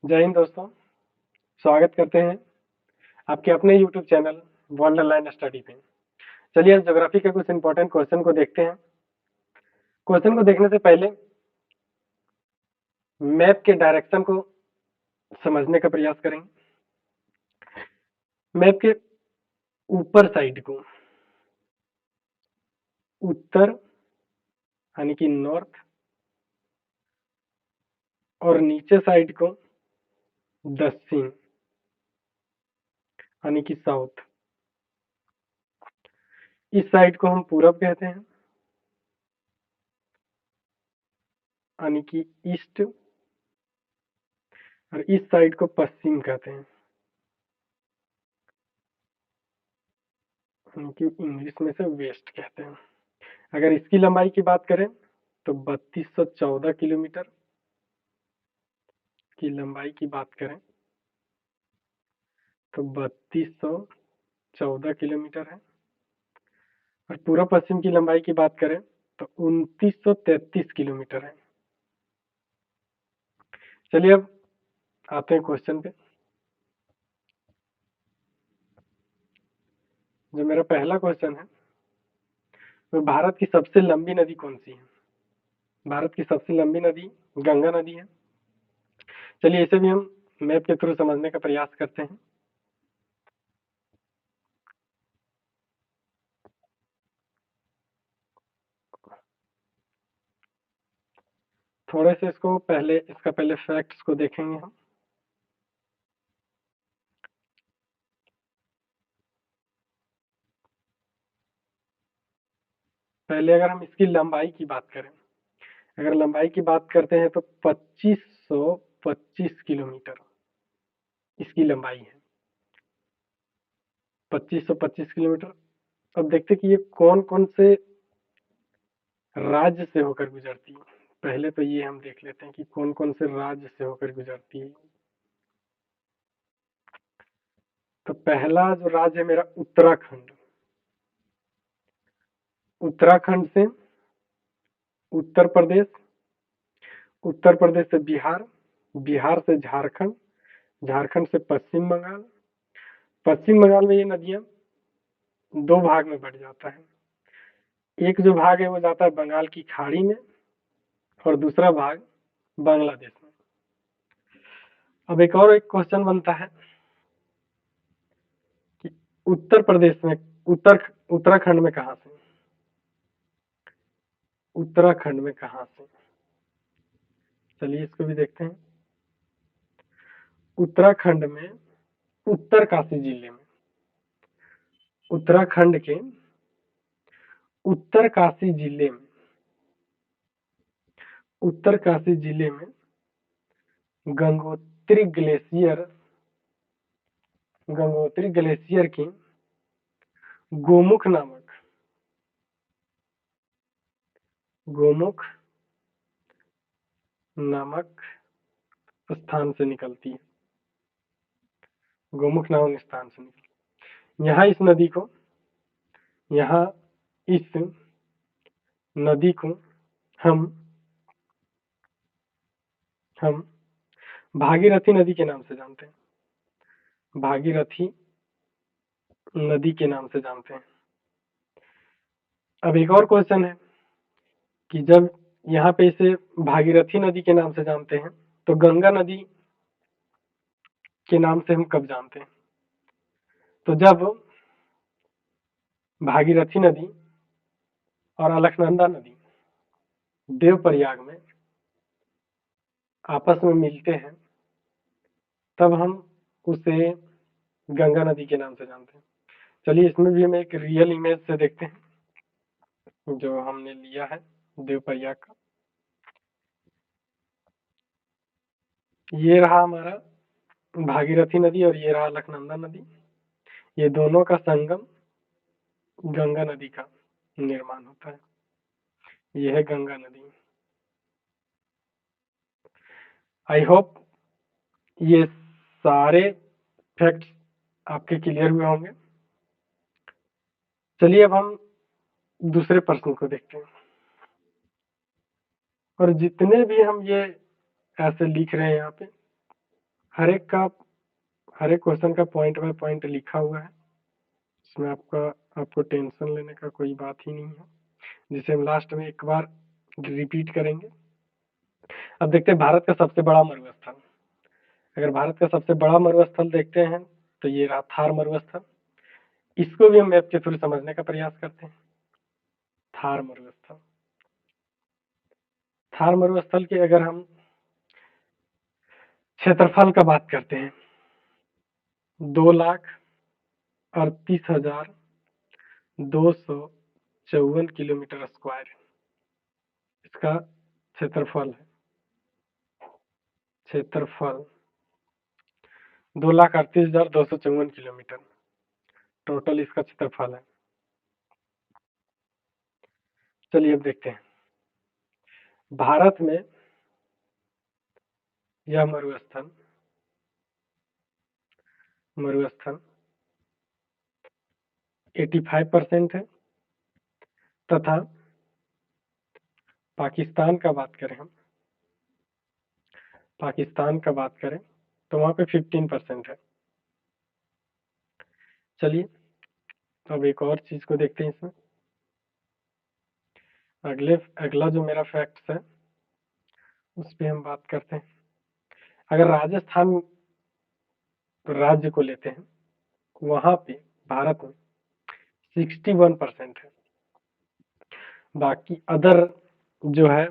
जय हिंद दोस्तों। स्वागत करते हैं आपके अपने YouTube चैनल वंडरलैंड स्टडी पे। चलिए आज ज्योग्राफी के कुछ इंपॉर्टेंट क्वेश्चन को देखते हैं। क्वेश्चन को देखने से पहले मैप के डायरेक्शन को समझने का प्रयास करेंगे। मैप के ऊपर साइड को उत्तर यानी कि नॉर्थ और नीचे साइड को दक्षिण यानी कि साउथ। इस साइड को हम पूरब कहते हैं यानी कि ईस्ट, और इस साइड को पश्चिम कहते हैं यानी कि इंग्लिश में से वेस्ट कहते हैं। अगर इसकी लंबाई की बात करें तो 3214 किलोमीटर की लंबाई की बात करें तो 3214 किलोमीटर है, और पूर्व पश्चिम की लंबाई की बात करें तो 2933 किलोमीटर है। चलिए अब आते हैं क्वेश्चन पे। जो मेरा पहला क्वेश्चन है वो भारत की सबसे लंबी नदी कौन सी है? भारत की सबसे लंबी नदी गंगा नदी है। चलिए इसे भी हम मैप के थ्रू समझने का प्रयास करते हैं। थोड़े से इसका पहले फैक्ट्स को देखेंगे हम। पहले अगर हम इसकी लंबाई की बात करें, अगर लंबाई की बात करते हैं तो 2525 किलोमीटर इसकी लंबाई है। 2525 किलोमीटर। अब देखते हैं कि ये कौन कौन से राज्य से होकर गुजरती है। पहले तो ये हम देख लेते हैं कि कौन कौन से राज्य से होकर गुजरती है। तो पहला जो राज्य है मेरा उत्तराखंड। उत्तराखंड से उत्तर प्रदेश, उत्तर प्रदेश से बिहार, बिहार से झारखंड, झारखंड से पश्चिम बंगाल। पश्चिम बंगाल में ये नदियां दो भाग में बढ़ जाता है। एक जो भाग है वो जाता है बंगाल की खाड़ी में, और दूसरा भाग बांग्लादेश में। अब एक क्वेश्चन बनता है कि उत्तर प्रदेश में उत्तराखंड में कहां से? उत्तराखंड में कहां से? चलिए इसको भी देखते हैं। उत्तराखंड में उत्तरकाशी जिले में, उत्तराखंड के उत्तरकाशी जिले में, उत्तरकाशी जिले में गंगोत्री ग्लेशियर, गंगोत्री ग्लेशियर की गोमुख नामक, गोमुख नामक स्थान से निकलती है। गोमुख नामक स्थान से निकलती। यहाँ इस नदी को हम भागीरथी नदी के नाम से जानते हैं। भागीरथी नदी के नाम से जानते हैं। अब एक और क्वेश्चन है कि जब यहाँ पे इसे भागीरथी नदी के नाम से जानते हैं तो गंगा नदी के नाम से हम कब जानते हैं? तो जब भागीरथी नदी और अलकनंदा नदी देवप्रयाग में आपस में मिलते हैं, तब हम उसे गंगा नदी के नाम से जानते हैं। चलिए इसमें भी हम एक रियल इमेज से देखते हैं जो हमने लिया है देवप्रयाग का। ये रहा हमारा भागीरथी नदी और ये रहा अलकनंदा नदी। ये दोनों का संगम गंगा नदी का निर्माण होता है। यह है गंगा नदी। आई होप ये सारे फैक्ट्स आपके क्लियर हुए होंगे। चलिए अब हम दूसरे प्रश्न को देखते हैं। और जितने भी हम ये ऐसे लिख रहे हैं यहाँ पे, हर एक क्वेश्चन का पॉइंट बाय पॉइंट लिखा हुआ है, इसमें आपको टेंशन लेने का कोई बात ही नहीं है, जिसे हम लास्ट में एक बार रिपीट करेंगे। अब देखते हैं भारत का सबसे बड़ा मरुस्थल। अगर भारत का सबसे बड़ा मरुस्थल देखते हैं तो ये रहा थार मरुस्थल। इसको भी हम मैप के थ्रू समझने का प्रयास करते हैं। थार मरुस्थल, थार मरुस्थल की अगर हम क्षेत्रफल का बात करते हैं, 2,38,254 किलोमीटर स्क्वायर इसका क्षेत्रफल है। क्षेत्रफल 2,38,254 किलोमीटर टोटल इसका क्षेत्रफल है। चलिए अब देखते हैं भारत में यह मरुस्थल 85% है, तथा पाकिस्तान का बात करें तो वहां पे 15% है। चलिए अब एक और चीज को देखते हैं इसमें। अगला जो मेरा फैक्ट्स है उस पर हम बात करते हैं। अगर राजस्थान राज्य को लेते हैं, वहां पे भारत में 61% है। बाकी अदर जो है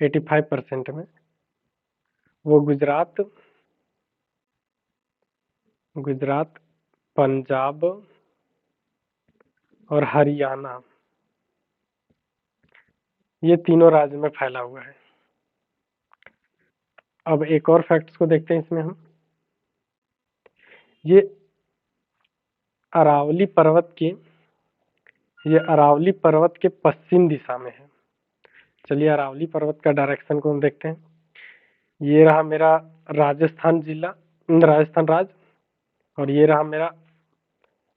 85% में वो गुजरात, पंजाब और हरियाणा, ये तीनों राज्य में फैला हुआ है। अब एक और फैक्ट्स को देखते हैं इसमें हम। ये अरावली पर्वत के पश्चिम दिशा में है। चलिए अरावली पर्वत का डायरेक्शन को हम देखते हैं। ये रहा मेरा राजस्थान राज्य, और ये रहा मेरा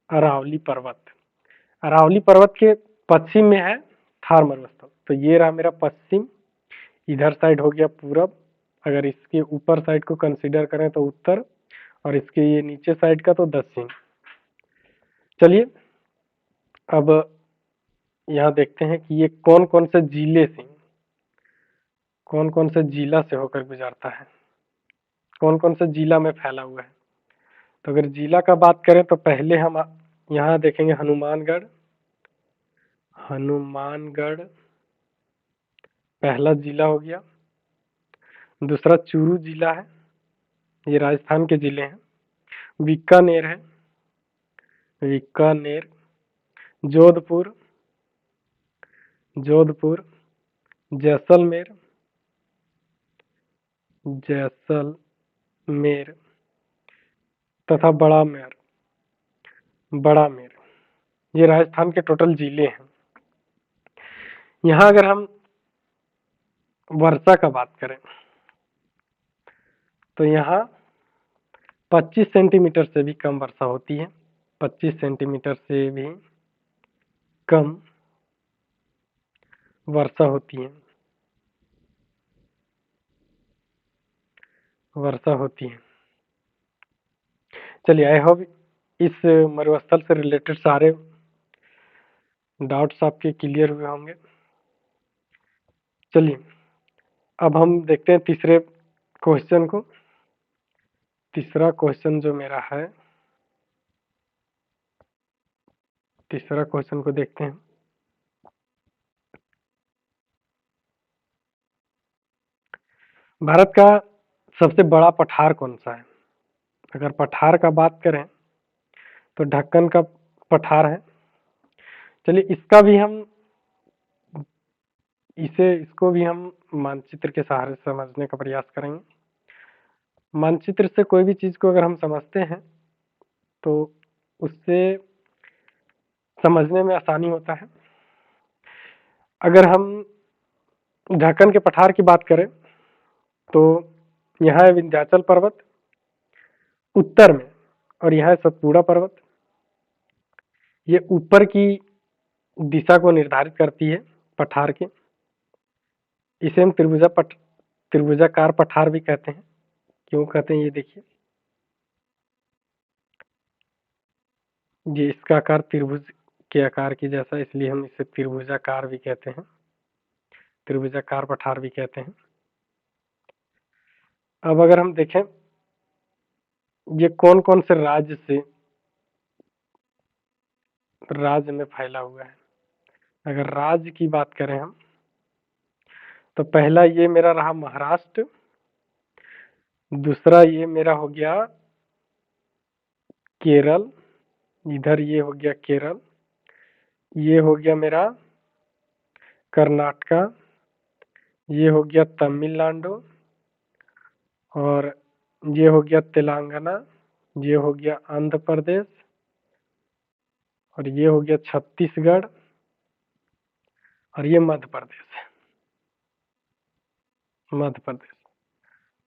अरावली पर्वत। अरावली पर्वत के पश्चिम में है थार मरुस्थल, तो ये रहा मेरा पश्चिम, इधर साइड हो गया पूरब, अगर इसके ऊपर साइड को कंसीडर करें तो उत्तर, और इसके ये नीचे साइड का तो दक्षिण। चलिए अब यहाँ देखते हैं कि ये कौन कौन से जिला से होकर गुजरता है, कौन कौन से जिला में फैला हुआ है। तो अगर जिला का बात करें तो पहले हम यहाँ देखेंगे हनुमानगढ़ पहला जिला हो गया। दूसरा चूरू जिला है, ये राजस्थान के जिले हैं। बीकानेर है, जोधपुर, जैसलमेर तथा बड़ामेर, ये राजस्थान के टोटल जिले हैं। यहाँ अगर हम वर्षा का बात करें तो यहाँ 25 सेंटीमीटर से भी कम वर्षा होती है। 25 सेंटीमीटर से भी कम वर्षा होती है। चलिए आई होप इस मरुस्थल से रिलेटेड सारे डाउट्स आपके क्लियर हुए होंगे। चलिए अब हम देखते हैं तीसरे क्वेश्चन को। तीसरा क्वेश्चन जो मेरा है, तीसरा क्वेश्चन को देखते हैं। भारत का सबसे बड़ा पठार कौन सा है? अगर पठार का बात करें तो ढक्कन का पठार है। चलिए इसको भी हम मानचित्र के सहारे से समझने का प्रयास करेंगे। मानचित्र से कोई भी चीज को अगर हम समझते हैं तो उससे समझने में आसानी होता है। अगर हम ढक्कन के पठार की बात करें तो यहाँ है विंध्याचल पर्वत उत्तर में, और यहाँ है सतपुड़ा पर्वत। ये ऊपर की दिशा को निर्धारित करती है पठार के। इसे हम त्रिभुजाकार पठार भी कहते हैं। क्यों कहते हैं ये देखिए, ये इसका आकार त्रिभुज के आकार की जैसा, इसलिए हम इसे त्रिभुजाकार भी कहते हैं, त्रिभुजाकार पठार भी कहते हैं। अब अगर हम देखें ये कौन कौन से राज्य में फैला हुआ है। अगर राज्य की बात करें हम, तो पहला ये मेरा रहा महाराष्ट्र, दूसरा ये मेरा हो गया केरल, इधर ये हो गया केरल, ये हो गया मेरा कर्नाटका, ये हो गया तमिलनाडु, और ये हो गया तेलंगाना, ये हो गया आंध्र प्रदेश, और ये हो गया छत्तीसगढ़, और ये मध्य प्रदेश। मध्य प्रदेश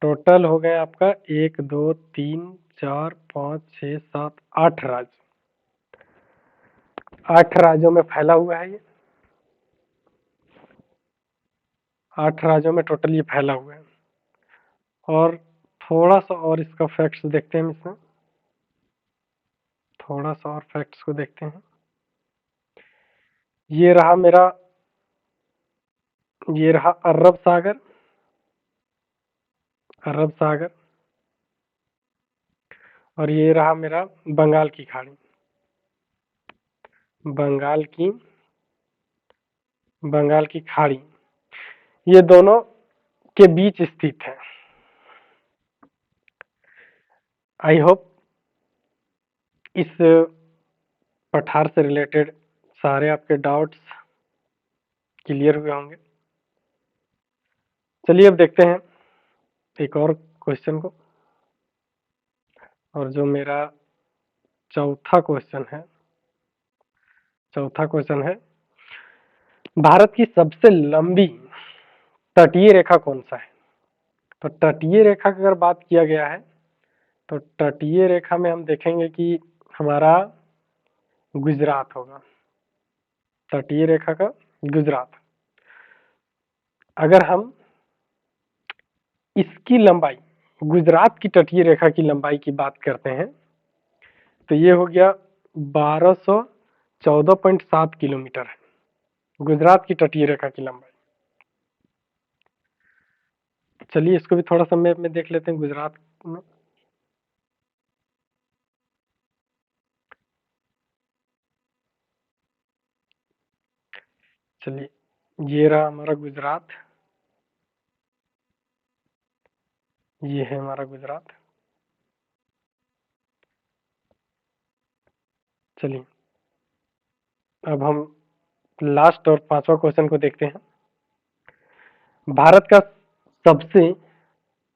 टोटल हो गए आपका 1 2 3 4 5 6 7 8 राज्य, 8 राज्यों में फैला हुआ है ये, 8 राज्यों में टोटल ये फैला हुआ है। और थोड़ा सा और इसका फैक्ट्स देखते हैं, इसमें थोड़ा सा और फैक्ट्स को देखते हैं। ये रहा मेरा, ये रहा अरब सागर, अरब सागर, और ये रहा मेरा बंगाल की खाड़ी, बंगाल की खाड़ी, ये दोनों के बीच स्थित है। आई होप इस पठार से रिलेटेड सारे आपके डाउट्स क्लियर हुए होंगे। चलिए अब देखते हैं एक और क्वेश्चन को, और जो मेरा चौथा क्वेश्चन है, भारत की सबसे लंबी तटीय रेखा कौन सा है। तो तटीय रेखा की अगर बात किया गया है, तो तटीय रेखा में हम देखेंगे कि हमारा गुजरात होगा, तटीय रेखा का गुजरात। अगर हम इसकी लंबाई, गुजरात की तटीय रेखा की लंबाई की बात करते हैं, तो ये हो गया 1214.7 किलोमीटर है गुजरात की तटीय रेखा की लंबाई। चलिए इसको भी थोड़ा सा मैप में देख लेते हैं गुजरात में। चलिए ये रहा हमारा गुजरात, ये है हमारा गुजरात। चलिए अब हम लास्ट और 5वां क्वेश्चन को देखते हैं। भारत का सबसे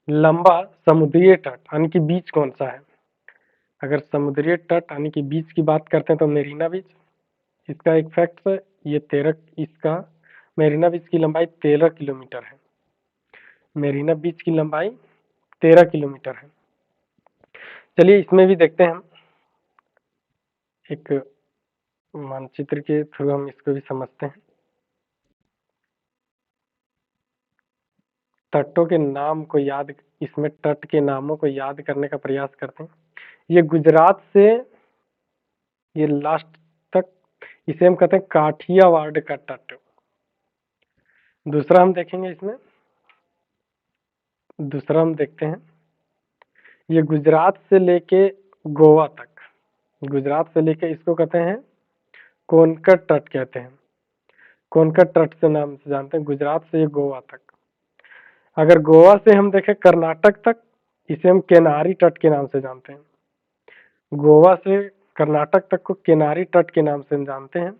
लंबा समुद्रीय तट यानी कि बीच कौन सा है। अगर समुद्रीय तट यानी कि बीच की बात करते हैं तो मेरीना बीच, इसका एक फैक्ट है, ये 13, इसका मेरीना बीच की लंबाई 13 किलोमीटर है। मेरीना बीच की लंबाई 13 किलोमीटर है। चलिए इसमें भी देखते हैं हम, एक मानचित्र के थ्रू हम इसको भी समझते हैं। तटों के नाम को याद, इसमें तट के नामों को याद करने का प्रयास करते हैं। ये गुजरात से ये लास्ट तक, इसे हम कहते हैं काठियावाड़ का तट। दूसरा हम देखेंगे, इसमें दूसरा हम देखते हैं, ये गुजरात से लेके गोवा तक, गुजरात से लेके इसको कहते हैं कोनकट तट कहते हैं, कोनकट तट से नाम से जानते हैं, गुजरात से ये गोवा तक। अगर गोवा से हम देखें कर्नाटक तक, इसे हम केनारी तट के नाम से जानते हैं। गोवा से कर्नाटक तक को केनारी तट के नाम से हम जानते हैं।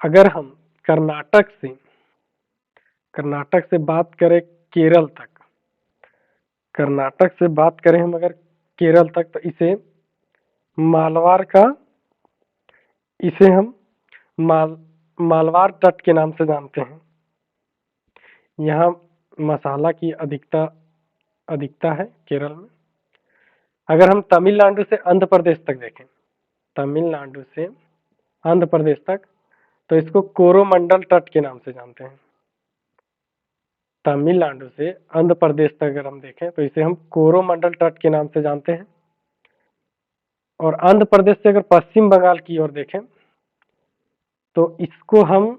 अगर हम कर्नाटक से बात करें केरल तक, कर्नाटक से बात करें हम अगर केरल तक, तो इसे मालवार का, इसे हम मालवार तट के नाम से जानते हैं। यहाँ मसाला की अधिकता है केरल में। अगर हम तमिलनाडु से आंध्र प्रदेश तक देखें, तमिलनाडु से आंध्र प्रदेश तक, तो इसको कोरोमंडल तट के नाम से जानते हैं। तमिलनाडु से आंध्र प्रदेश तक अगर हम देखें तो इसे हम कोरोमंडल तट के नाम से जानते हैं। और आंध्र प्रदेश से अगर पश्चिम बंगाल की ओर देखें तो इसको हम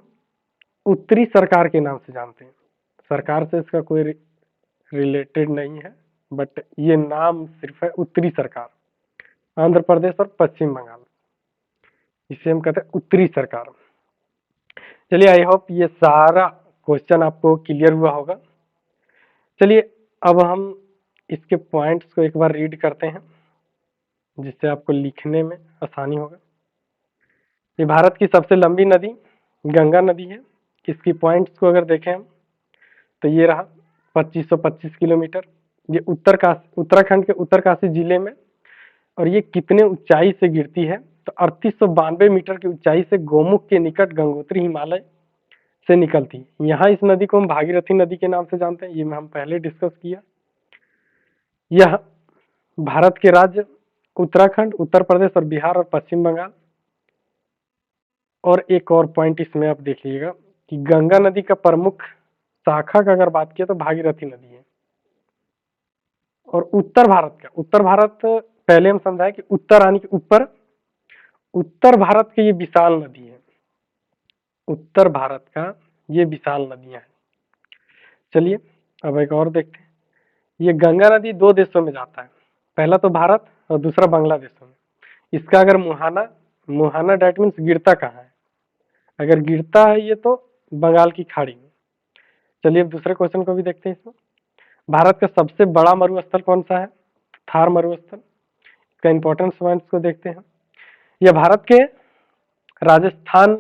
उत्तरी सरकार के नाम से जानते हैं। सरकार से इसका कोई रिलेटेड नहीं है, बट ये नाम सिर्फ है उत्तरी सरकार। आंध्र प्रदेश और पश्चिम बंगाल, इसे हम कहते हैं उत्तरी सरकार। चलिए, आई होप ये सारा क्वेश्चन आपको क्लियर हुआ होगा। चलिए, अब हम इसके पॉइंट्स को एक बार रीड करते हैं, जिससे आपको लिखने में आसानी होगा। ये भारत की सबसे लंबी नदी गंगा नदी है। इसकी पॉइंट्स को अगर देखें हम तो ये रहा 2525 किलोमीटर। ये उत्तराखंड के उत्तरकाशी जिले में, और ये कितने ऊंचाई से गिरती है तो 3892 मीटर की ऊंचाई से गोमुख के निकट गंगोत्री हिमालय से निकलती। यहाँ इस नदी को हम भागीरथी नदी के नाम से जानते हैं, ये हम पहले डिस्कस किया। यह भारत के राज्य उत्तराखंड, उत्तर प्रदेश और बिहार और पश्चिम बंगाल। और एक और पॉइंट इसमें आप देख लीजिएगा कि गंगा नदी का प्रमुख शाखा का अगर बात किया तो भागीरथी नदी है। और उत्तर भारत पहले हम समझाए कि उत्तर यानी कि ऊपर, उत्तर भारत की ये विशाल नदी है। उत्तर भारत का ये विशाल नदियां हैं। चलिए, अब एक और देखते हैं। ये गंगा नदी दो देशों में जाता है, पहला तो भारत और दूसरा बांग्लादेशों में। इसका अगर मुहाना डेट मीन्स गिरता कहाँ है, अगर गिरता है ये तो बंगाल की खाड़ी में। चलिए, अब दूसरे क्वेश्चन को भी देखते हैं। इसमें भारत का सबसे बड़ा मरुस्थल कौन सा है? थार मरुस्थल। इसका इंपॉर्टेंस पॉइंट्स को देखते हैं। यह भारत के राजस्थान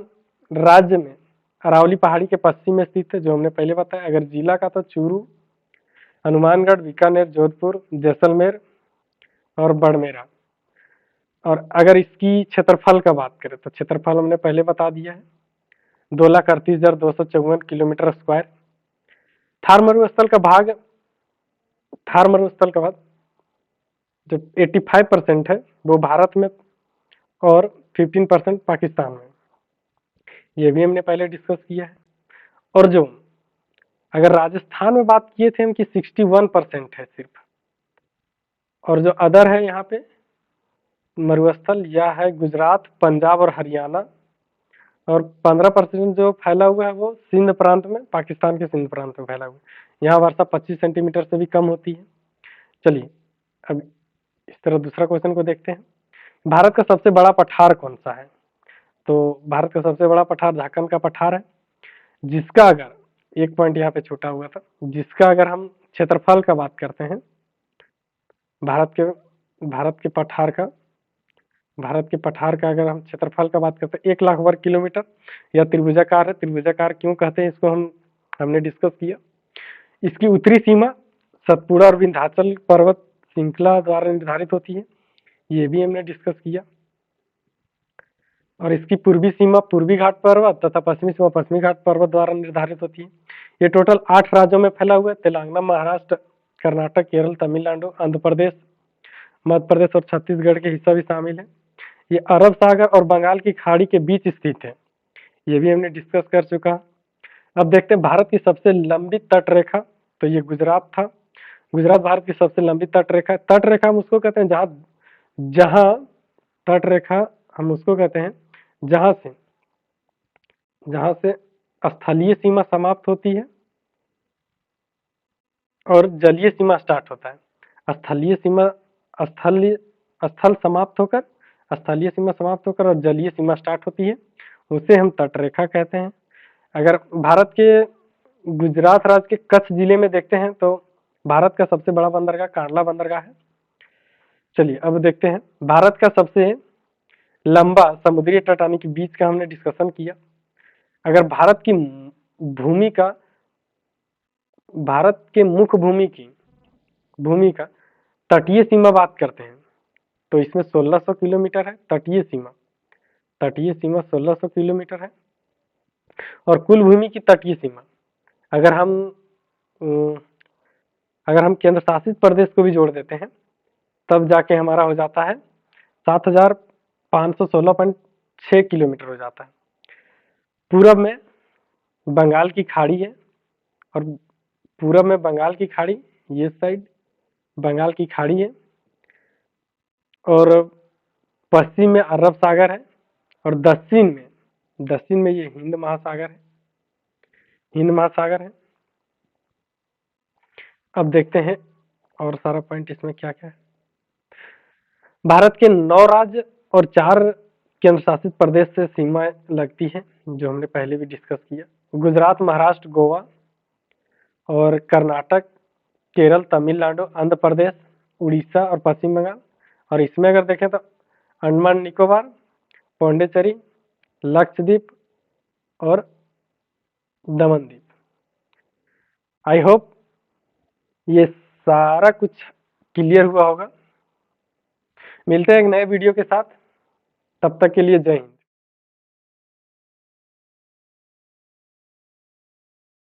राज्य में अरावली पहाड़ी के पश्चिम में स्थित है, जो हमने पहले बताया। अगर जिला का तो चूरू, हनुमानगढ़, बीकानेर, जोधपुर, जैसलमेर और बड़मेरा। और अगर इसकी क्षेत्रफल का बात करें तो क्षेत्रफल हमने पहले बता दिया है, 2,38,254 किलोमीटर स्क्वायर। थार मरुस्थल का भाग जो 85% है वो भारत में और 15% पाकिस्तान में, ये भी हमने पहले डिस्कस किया है। और जो अगर राजस्थान में बात किए थे हम कि 61% है सिर्फ, और जो अदर है यहाँ पे मरुस्थल यह है गुजरात, पंजाब और हरियाणा। और 15% जो फैला हुआ है वो सिंध प्रांत में, पाकिस्तान के सिंध प्रांत में फैला हुआ है। यहाँ वर्षा 25 सेंटीमीटर से भी कम होती है। चलिए, अब इस तरह दूसरा क्वेश्चन को देखते हैं। भारत का सबसे बड़ा पठार कौन सा है? तो भारत का सबसे बड़ा पठार झारखंड का पठार है, जिसका अगर एक पॉइंट यहाँ पे छूटा हुआ था, जिसका अगर हम क्षेत्रफल का बात करते हैं, भारत के पठार का अगर हम क्षेत्रफल का बात करते हैं 1,00,000 वर्ग किलोमीटर। यह त्रिभुजाकार है। त्रिभुजाकार क्यों कहते हैं इसको हमने डिस्कस किया। इसकी उत्तरी सीमा सतपुड़ा और विंध्याचल पर्वत श्रृंखला द्वारा निर्धारित होती है, ये भी हमने डिस्कस किया। और इसकी पूर्वी सीमा पूर्वी घाट पर्वत तथा पश्चिमी सीमा पश्चिमी घाट पर्वत द्वारा निर्धारित होती है। ये टोटल 8 राज्यों में फैला हुआ है। तेलंगाना, महाराष्ट्र, कर्नाटक, केरल, तमिलनाडु, आंध्र प्रदेश, मध्य प्रदेश और छत्तीसगढ़ के हिस्सा भी शामिल है। ये अरब सागर और बंगाल की खाड़ी के बीच स्थित है, ये भी हमने डिस्कस कर चुका। अब देखते हैं भारत की सबसे लंबी तट रेखा, तो ये गुजरात था। गुजरात भारत की सबसे लंबी तट रेखा। तट रेखा हम उसको कहते हैं जहां तट रेखा हम उसको कहते हैं जहां से स्थलीय सीमा समाप्त होती है और जलीय सीमा स्टार्ट होता है। स्थल समाप्त होकर स्थलीय सीमा समाप्त होकर और जलीय सीमा स्टार्ट होती है, उसे हम तट रेखा कहते हैं। अगर भारत के गुजरात राज्य के कच्छ जिले में देखते हैं तो भारत का सबसे बड़ा बंदरगाह कांडला बंदरगाह है। चलिए, अब देखते हैं भारत का सबसे लंबा समुद्री तट यानी कि बीच का हमने डिस्कशन किया। अगर भारत के मुख्य भूमि का तटीय सीमा बात करते हैं तो इसमें 1600 किलोमीटर है तटीय सीमा 1600 किलोमीटर है। और कुल भूमि की तटीय सीमा अगर हम केंद्र शासित प्रदेश को भी जोड़ देते हैं तब जाके हमारा हो जाता है 7516.6 किलोमीटर हो जाता है। पूरब में बंगाल की खाड़ी है और पूरब में बंगाल की खाड़ी, ये साइड बंगाल की खाड़ी है, और पश्चिम में अरब सागर है, और दक्षिण में ये हिंद महासागर है, हिंद महासागर है। अब देखते हैं और सारा पॉइंट इसमें क्या क्या है। भारत के 9 राज्य और 4 केंद्र शासित प्रदेश से सीमा लगती है, जो हमने पहले भी डिस्कस किया। गुजरात, महाराष्ट्र, गोवा और कर्नाटक, केरल, तमिलनाडु, आंध्र प्रदेश, उड़ीसा और पश्चिम बंगाल। और इसमें अगर देखें तो अंडमान निकोबार, पौंडीचेरी, लक्षद्वीप और दमन द्वीप। आई होप ये सारा कुछ क्लियर हुआ होगा। मिलते हैं एक नए वीडियो के साथ, तब तक के लिए जय हिंद।